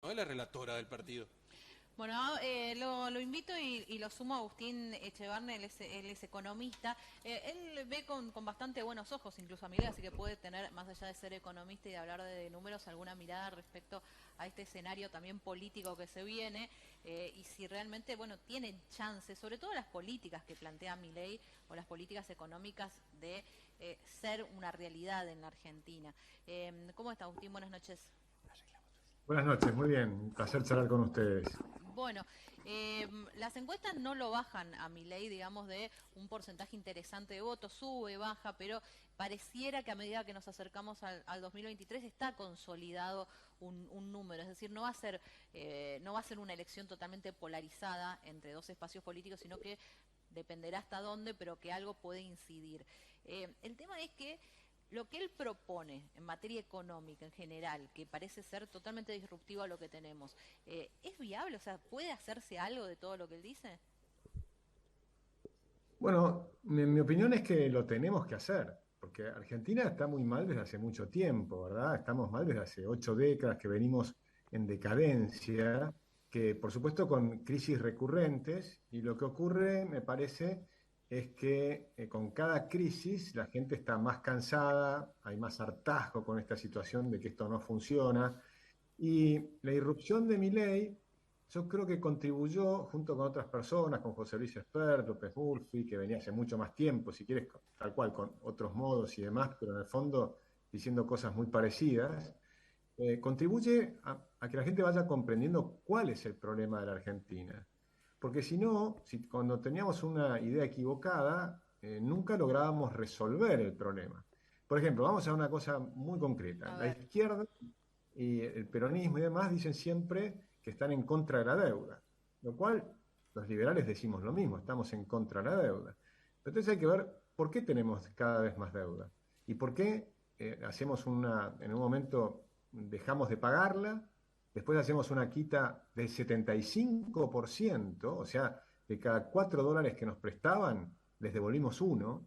¿no? Es la relatora del partido. Bueno, lo invito y lo sumo a Agustín Echevarne, él es economista. Él ve con bastante buenos ojos incluso a Milei, así que puede tener, más allá de ser economista y de hablar de números, alguna mirada respecto a este escenario también político que se viene, y si realmente, bueno, tienen chances, sobre todo las políticas que plantea Milei o las políticas económicas de ser una realidad en la Argentina. ¿Cómo está, Agustín? Buenas noches. Buenas noches, muy bien, un placer charlar con ustedes. Bueno, las encuestas no lo bajan a Milei, digamos, de un porcentaje interesante de votos, sube, baja, pero pareciera que a medida que nos acercamos al 2023 está consolidado un número, es decir, no va a ser una elección totalmente polarizada entre dos espacios políticos, sino que dependerá hasta dónde, pero que algo puede incidir. El tema es que lo que él propone en materia económica en general, que parece ser totalmente disruptivo a lo que tenemos, ¿es viable? O sea, ¿puede hacerse algo de todo lo que él dice? Bueno, mi opinión es que lo tenemos que hacer, porque Argentina está muy mal desde hace mucho tiempo, ¿verdad? Estamos mal desde hace 8 décadas que venimos en decadencia, que por supuesto con crisis recurrentes, y lo que ocurre, me parece, es que con cada crisis la gente está más cansada, hay más hartazgo con esta situación de que esto no funciona. Y la irrupción de Milei, yo creo que contribuyó, junto con otras personas, con José Luis Espert, López Murphy, que venía hace mucho más tiempo, si quieres, tal cual, con otros modos y demás, pero en el fondo diciendo cosas muy parecidas, contribuye a que la gente vaya comprendiendo cuál es el problema de la Argentina. Porque si no, si cuando teníamos una idea equivocada, nunca lográbamos resolver el problema. Por ejemplo, vamos a una cosa muy concreta. A La ver. izquierda y el peronismo y demás dicen siempre que están en contra de la deuda, lo cual los liberales decimos lo mismo, estamos en contra de la deuda. Pero entonces hay que ver por qué tenemos cada vez más deuda y por qué en un momento dejamos de pagarla, después hacemos una quita del 75%, o sea, de cada $4 que nos prestaban, les devolvimos uno,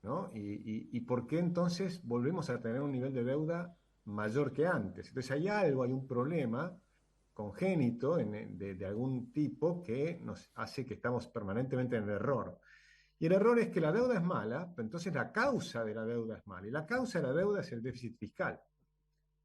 ¿no? Y por qué entonces volvemos a tener un nivel de deuda mayor que antes. Entonces hay algo, hay un problema congénito de algún tipo que nos hace que estamos permanentemente en el error. Y el error es que la deuda es mala, pero entonces la causa de la deuda es mala. Y la causa de la deuda es el déficit fiscal.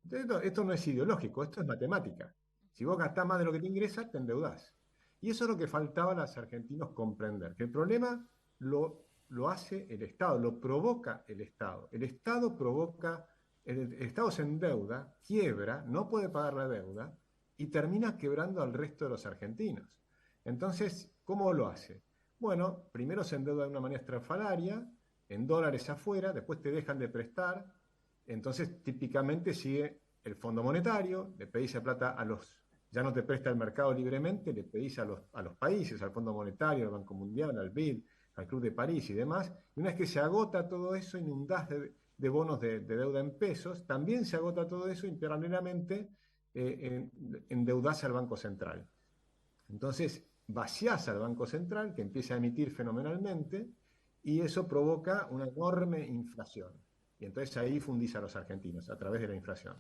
Entonces esto no es ideológico, esto es matemática. Si vos gastás más de lo que te ingresas, te endeudás. Y eso es lo que faltaba a los argentinos comprender, que el problema lo hace el Estado, lo provoca el Estado. El Estado provoca, el Estado se endeuda, quiebra, no puede pagar la deuda y termina quebrando al resto de los argentinos. Entonces, ¿cómo lo hace? Bueno, primero se endeuda de una manera estrafalaria, en dólares afuera, después te dejan de prestar, entonces típicamente sigue el Fondo Monetario, le pedís la plata ya no te presta el mercado libremente, le pedís a los países, al Fondo Monetario, al Banco Mundial, al BID, al Club de París y demás, y una vez que se agota todo eso, inundás de bonos de deuda en pesos, también se agota todo eso y paralelamente endeudás al Banco Central. Entonces vaciás al Banco Central, que empieza a emitir fenomenalmente, y eso provoca una enorme inflación. Y entonces ahí fundís a los argentinos a través de la inflación.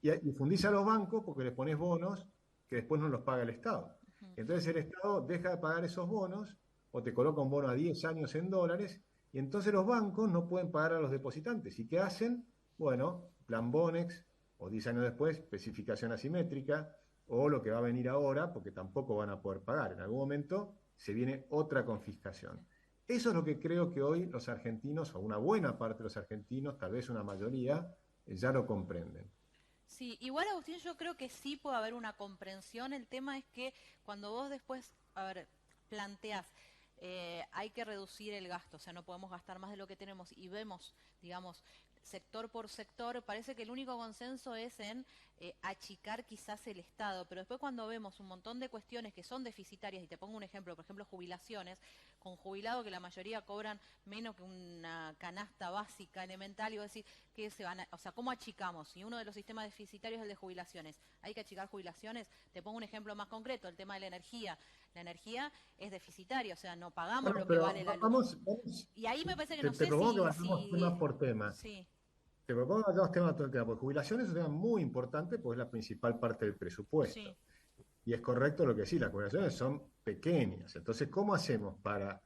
Y fundís a los bancos porque les pones bonos que después no los paga el Estado. Ujú. Entonces el Estado deja de pagar esos bonos o te coloca un bono a 10 años en dólares y entonces los bancos no pueden pagar a los depositantes. ¿Y qué hacen? Bueno, plan Bonex o 10 años después, especificación asimétrica o lo que va a venir ahora porque tampoco van a poder pagar. En algún momento se viene otra confiscación. Eso es lo que creo que hoy los argentinos, o una buena parte de los argentinos, tal vez una mayoría, ya lo comprenden. Sí, igual Agustín, yo creo que sí puede haber una comprensión. El tema es que cuando vos después, a ver, planteás, hay que reducir el gasto, o sea, no podemos gastar más de lo que tenemos y vemos, digamos, sector por sector, parece que el único consenso es en achicar quizás el Estado, pero después cuando vemos un montón de cuestiones que son deficitarias, y te pongo un ejemplo, por ejemplo, jubilaciones, con jubilados que la mayoría cobran menos que una canasta básica elemental, y vos decís, que se van a, o sea, ¿cómo achicamos? Si uno de los sistemas deficitarios es el de jubilaciones, hay que achicar jubilaciones. Te pongo un ejemplo más concreto, el tema de la energía. La energía es deficitaria, o sea, no pagamos Bueno, lo que pero vale la luz. vamos, Y ahí me parece que te, no te sé propongo que vayamos tema por tema. sí. te propongo dos temas, todo el tema, porque jubilación es un tema muy importante, pues es la principal parte del presupuesto. Sí. Y es correcto lo que sí, las jubilaciones son pequeñas. Entonces, ¿cómo hacemos para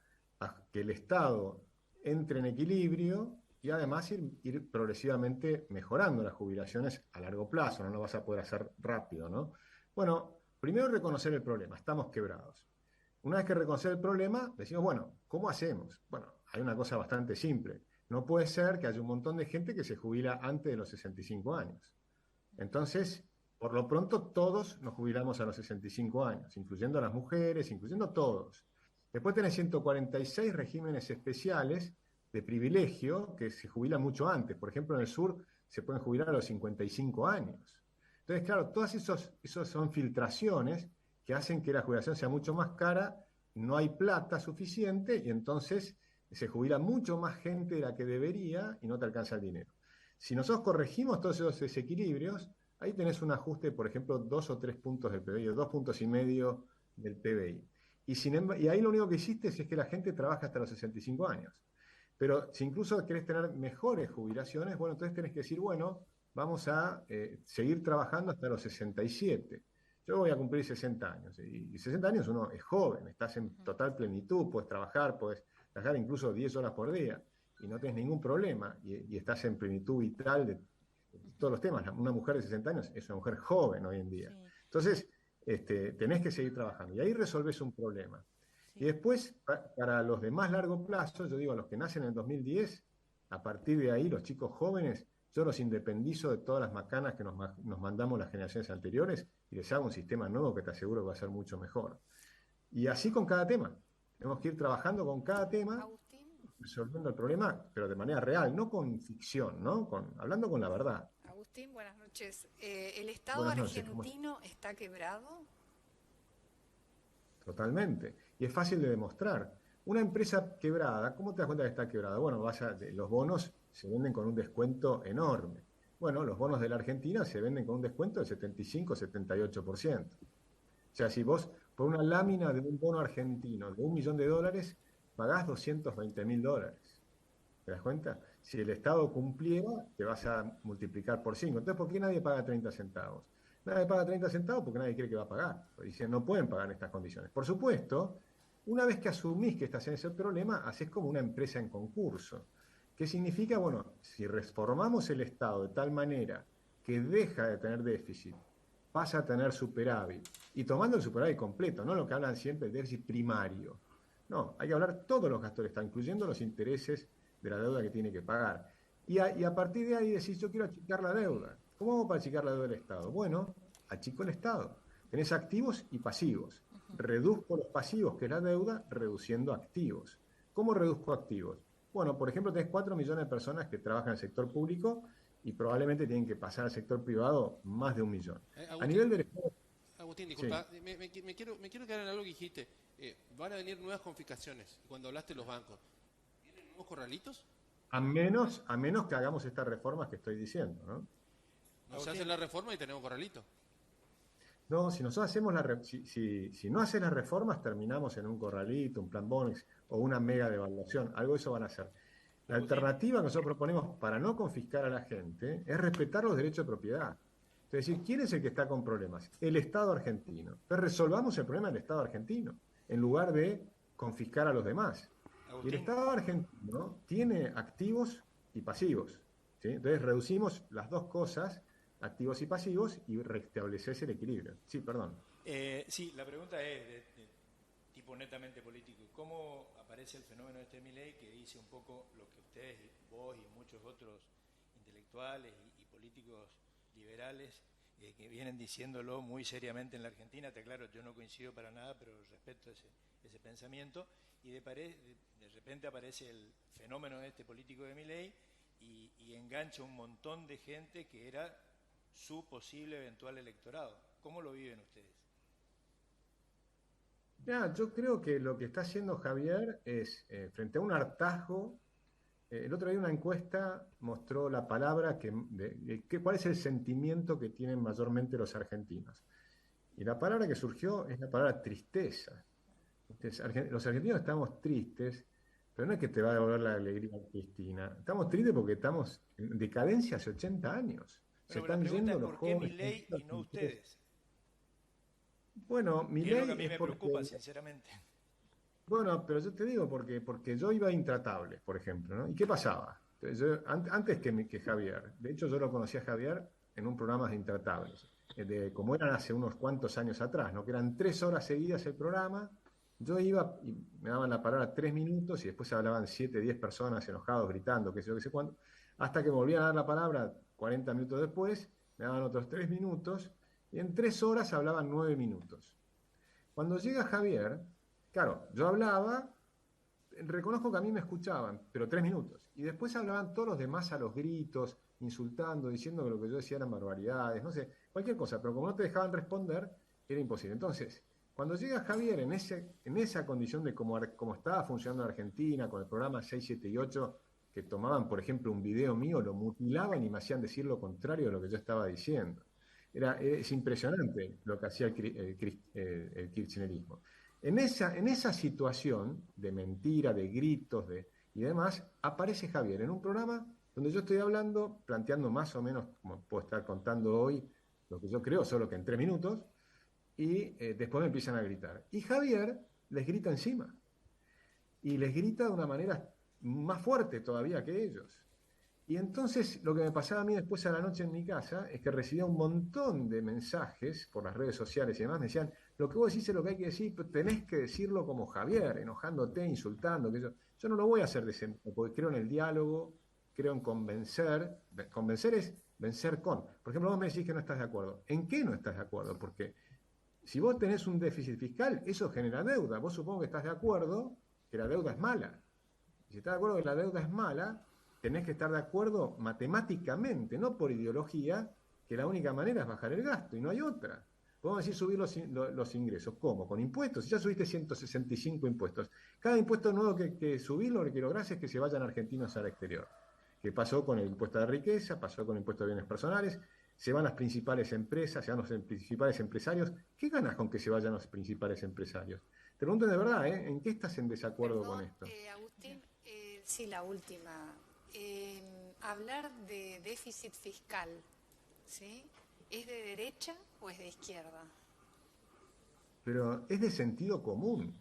que el Estado entre en equilibrio y además ir progresivamente mejorando las jubilaciones a largo plazo? No lo vas a poder hacer rápido, ¿no? Bueno, primero reconocer el problema, estamos quebrados. Una vez que reconocer el problema, decimos, bueno, ¿cómo hacemos? Bueno, hay una cosa bastante simple. No puede ser que haya un montón de gente que se jubila antes de los 65 años. Entonces, por lo pronto, todos nos jubilamos a los 65 años, incluyendo a las mujeres, incluyendo todos. Después tenés 146 regímenes especiales de privilegio que se jubilan mucho antes. Por ejemplo, en el sur se pueden jubilar a los 55 años. Entonces, claro, todas esos son filtraciones que hacen que la jubilación sea mucho más cara, no hay plata suficiente y entonces se jubila mucho más gente de la que debería y no te alcanza el dinero. Si nosotros corregimos todos esos desequilibrios, ahí tenés un ajuste, por ejemplo, 2 o 3 puntos del PBI, o 2,5 puntos del PBI. Y ahí lo único que hiciste es que la gente trabaja hasta los 65 años. Pero si incluso querés tener mejores jubilaciones, bueno, entonces tenés que decir, bueno, vamos a seguir trabajando hasta los 67. Yo voy a cumplir 60 años. Y 60 años uno es joven, estás en Ujú. total plenitud, puedes trabajar incluso 10 horas por día y no tenés ningún problema y estás en plenitud vital de todos los temas. Una mujer de 60 años es una mujer joven hoy en día. Sí, Entonces, tenés que seguir trabajando y ahí resolvés un problema. Y sí. después, para los de más largo plazo, yo digo, a los que nacen en el 2010, a partir de ahí, los chicos jóvenes, yo los independizo de todas las macanas que nos mandamos las generaciones anteriores y les hago un sistema nuevo que te aseguro que va a ser mucho mejor. Y así con cada tema. Tenemos que ir trabajando con cada tema Agustín, resolviendo el problema, pero de manera real, no con ficción, ¿no? Hablando con la verdad. Agustín, buenas noches. ¿El Estado Buenas noches, ¿cómo estás? argentino está quebrado? Totalmente. Y es fácil de demostrar. Una empresa quebrada, ¿cómo te das cuenta que está quebrada? Bueno, los bonos se venden con un descuento enorme. Bueno, los bonos de la Argentina se venden con un descuento del 75-78%. O sea, si vos por una lámina de un bono argentino de $1 millón pagás $220.000. ¿Te das cuenta? Si el Estado cumpliera, te vas a multiplicar por 5. Entonces, ¿por qué nadie paga 30 centavos? Nadie paga 30 centavos porque nadie cree que va a pagar. Porque dicen, no pueden pagar en estas condiciones. Por supuesto, una vez que asumís que estás en ese problema, haces como una empresa en concurso. ¿Qué significa? Bueno, si reformamos el Estado de tal manera que deja de tener déficit, pasa a tener superávit, y tomando el superávit completo, no lo que hablan siempre del déficit primario. No, hay que hablar todos los gastos del Estado, incluyendo los intereses de la deuda que tiene que pagar. Y a partir de ahí decís, yo quiero achicar la deuda. ¿Cómo hago para achicar la deuda del Estado? Bueno, achico el Estado. Tenés activos y pasivos. Ujú. Reduzco los pasivos, que es la deuda, reduciendo activos. ¿Cómo reduzco activos? Bueno, por ejemplo, tenés 4 millones de personas que trabajan en el sector público y probablemente tienen que pasar al sector privado más de 1 millón. A Agustín, nivel del Estado, Agustín, sí. disculpa, me quiero quedar en algo que dijiste. Van a venir nuevas confiscaciones. Cuando hablaste de los bancos, ¿vienen nuevos corralitos? A menos que hagamos estas reformas que estoy diciendo, ¿no? No se hace la reforma y tenemos corralitos. No, si nosotros hacemos si no haces las reformas, terminamos en un corralito, un plan Bonex o una mega devaluación. Algo de eso van a hacer. La Agustín, alternativa que nosotros proponemos para no confiscar a la gente es respetar los derechos de propiedad. Es decir, ¿quién es el que está con problemas? El Estado argentino. Entonces resolvamos el problema del Estado argentino, en lugar de confiscar a los demás. Y el Agustín, Estado argentino tiene activos y pasivos, ¿sí? Entonces reducimos las dos cosas, activos y pasivos, y restableces el equilibrio. Sí, perdón. sí, la pregunta es de tipo netamente político. ¿Cómo aparece el fenómeno de este Milei que dice un poco lo que ustedes, vos y muchos otros intelectuales y políticos liberales que vienen diciéndolo muy seriamente en la Argentina? Te aclaro, yo no coincido para nada, pero respeto ese pensamiento. Y de repente aparece el fenómeno de este político de Milei y engancha un montón de gente que era su posible eventual electorado. ¿Cómo lo viven ustedes? Ya, yo creo que lo que está haciendo Javier es, frente a un hartazgo, el otro día una encuesta mostró la palabra cuál es el sentimiento que tienen mayormente los argentinos. Y la palabra que surgió es la palabra tristeza. Entonces, los argentinos estamos tristes Pero no es que te va a devolver la alegría, Cristina. Estamos tristes porque estamos en decadencia hace 80 años. Se Bueno, la están pregunta yendo es los por qué jóvenes. Milei y no ustedes. Bueno, mi Y es lo que a ley mí es me porque, preocupa, sinceramente. bueno, pero yo te digo porque yo iba a Intratables, por ejemplo, ¿no? ¿Y qué pasaba? Entonces, antes que Javier, de hecho yo lo conocí a Javier en un programa de Intratables, como eran hace unos cuantos años atrás, ¿no? Que eran 3 horas seguidas el programa, yo iba y me daban la palabra 3 minutos y después hablaban 7, 10 personas enojados, gritando, qué sé yo, qué sé cuánto, hasta que me volvían a dar la palabra 40 minutos después, me daban otros 3 minutos y en 3 horas hablaban 9 minutos. Cuando llega Javier, claro, yo hablaba, reconozco que a mí me escuchaban, pero 3 minutos. Y después hablaban todos los demás a los gritos, insultando, diciendo que lo que yo decía eran barbaridades, no sé, cualquier cosa, pero como no te dejaban responder, era imposible. Entonces, cuando llega Javier en esa condición de cómo estaba funcionando Argentina, con el programa 6, 7 y 8, que tomaban, por ejemplo, un video mío, lo mutilaban y me hacían decir lo contrario de lo que yo estaba diciendo. Es impresionante lo que hacía el kirchnerismo. En esa situación de mentira, de gritos y demás, aparece Javier en un programa donde yo estoy hablando, planteando más o menos, como puedo estar contando hoy, lo que yo creo, solo que en 3 minutos, y después me empiezan a gritar. Y Javier les grita encima, y les grita de una manera más fuerte todavía que ellos. Y entonces lo que me pasaba a mí después a la noche en mi casa es que recibía un montón de mensajes por las redes sociales y demás. Me decían, lo que vos decís es lo que hay que decir, pero tenés que decirlo como Javier, enojándote, insultando. Que yo no lo voy a hacer de ese, porque creo en el diálogo, creo en convencer. Convencer es vencer con. Por ejemplo, vos me decís que no estás de acuerdo. ¿En qué no estás de acuerdo? Porque si vos tenés un déficit fiscal, eso genera deuda. Vos supongo que estás de acuerdo que la deuda es mala. Si estás de acuerdo que la deuda es mala, tenés que estar de acuerdo matemáticamente, no por ideología, que la única manera es bajar el gasto y no hay otra. Podemos decir subir los ingresos. ¿Cómo? Con impuestos. Si ya subiste 165 impuestos. Cada impuesto nuevo que subís, lo que lográs es que se vayan argentinos al exterior. ¿Qué pasó con el impuesto de riqueza? Pasó con el impuesto de bienes personales. Se van las principales empresas, se van los principales empresarios. ¿Qué ganas con que se vayan los principales empresarios? Te pregunto de verdad, ¿eh? ¿En qué estás en desacuerdo con Perdón, esto? Agustín, sí, la última. Hablar de déficit fiscal, ¿sí? ¿Es de derecha o es de izquierda? Pero es de sentido común,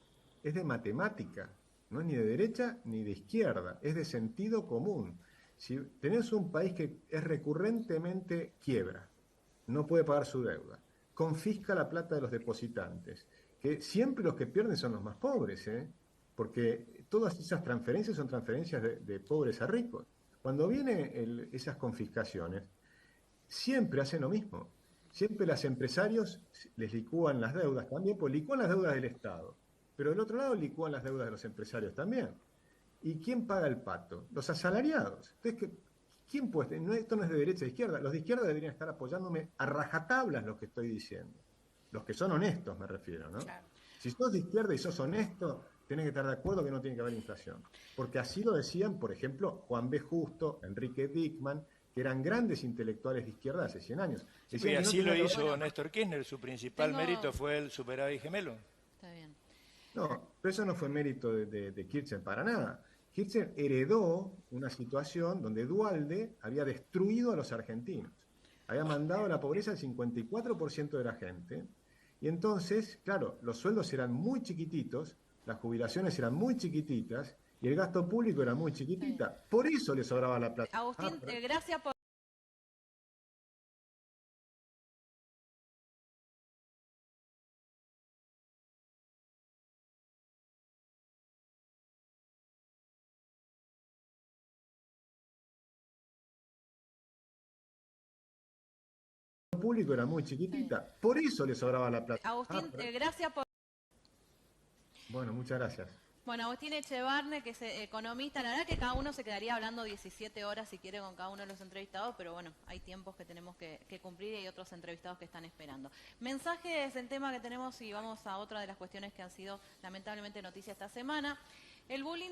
es de matemática, no es ni de derecha ni de izquierda, es de sentido común. Si tenés un país que es recurrentemente quiebra, no puede pagar su deuda, confisca la plata de los depositantes, que siempre los que pierden son los más pobres, ¿eh? Porque todas esas transferencias son transferencias de pobres a ricos. Cuando vienen esas confiscaciones, siempre hacen lo mismo. Siempre los empresarios les licúan las deudas también, pues licúan las deudas del Estado. Pero del otro lado licúan las deudas de los empresarios también. ¿Y quién paga el pato? Los asalariados. Entonces, ¿quién puede? No, esto no es de derecha e izquierda. Los de izquierda deberían estar apoyándome a rajatablas lo que estoy diciendo. Los que son honestos, me refiero, ¿no? Claro. Si sos de izquierda y sos honesto, tenés que estar de acuerdo que no tiene que haber inflación. Porque así lo decían, por ejemplo, Juan B. Justo, Enrique Dickmann, que eran grandes intelectuales de izquierda hace 100 años. Sí, Decían y que no así tenía lo que hizo haber- Néstor Kirchner, su principal mérito fue el superávit gemelo. Está bien. No, pero eso no fue mérito de Kirchner para nada. Kirchner heredó una situación donde Duhalde había destruido a los argentinos. Había mandado a la pobreza al 54% de la gente. Y entonces, claro, los sueldos eran muy chiquititos, las jubilaciones eran muy chiquititas y el gasto público era muy chiquitita. Por eso le sobraba la plata. Agustín, gracias por... Público era muy chiquitita. Por eso le sobraba la plata. Agustín, gracias por... Bueno, muchas gracias. Bueno, Agustín Echevarne, que es economista, la verdad que cada uno se quedaría hablando 17 horas si quiere con cada uno de los entrevistados, pero bueno, hay tiempos que tenemos que cumplir y hay otros entrevistados que están esperando. Mensajes del tema que tenemos y vamos a otra de las cuestiones que han sido lamentablemente noticia esta semana. El bullying